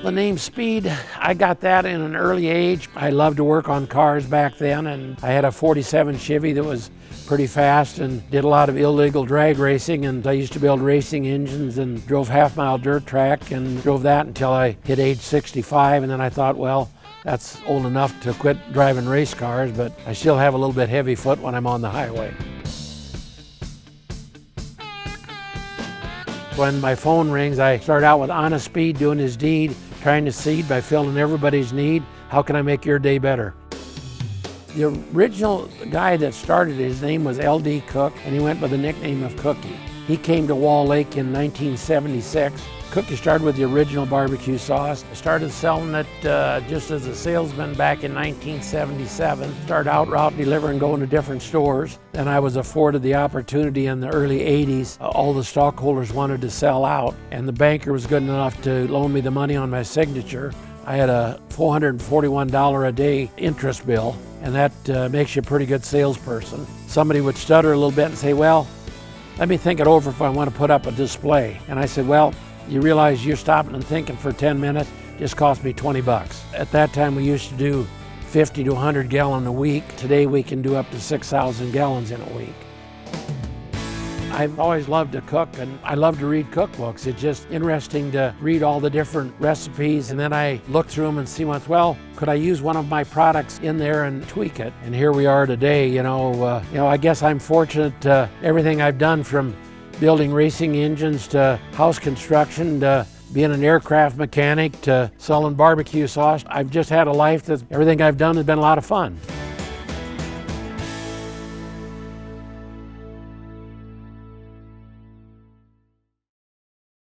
The name Speed, I got that in an early age. I loved to work on cars back then, and I had a 47 Chevy that was pretty fast and did a lot of illegal drag racing, and I used to build racing engines and drove half-mile dirt track and drove that until I hit age 65, and then I thought, well, that's old enough to quit driving race cars, but I still have a little bit heavy foot when I'm on the highway. When my phone rings, I start out with honest Speed doing his deed, trying to seed by filling everybody's need. How can I make your day better? The original guy that started it, his name was L.D. Cook, and he went by the nickname of Cookie. He came to Wall Lake in 1976. Cookie started with the original barbecue sauce. I started selling it just as a salesman back in 1977. Started out route delivering, going to different stores. Then I was afforded the opportunity in the early 80s. All the stockholders wanted to sell out, and the banker was good enough to loan me the money on my signature. I had a $441 a day interest bill, and that makes you a pretty good salesperson. Somebody would stutter a little bit and say, well, let me think it over if I want to put up a display. And I said, well, you realize you're stopping and thinking for 10 minutes, just cost me 20 bucks. At that time, we used to do 50 to 100 gallon a week. Today, we can do up to 6,000 gallons in a week. I've always loved to cook, and I love to read cookbooks. It's just interesting to read all the different recipes, and then I look through them and see what's, well, could I use one of my products in there and tweak it? And here we are today. I guess I'm fortunate. Everything I've done, from building racing engines to house construction to being an aircraft mechanic to selling barbecue sauce, I've just had a life that everything I've done has been a lot of fun.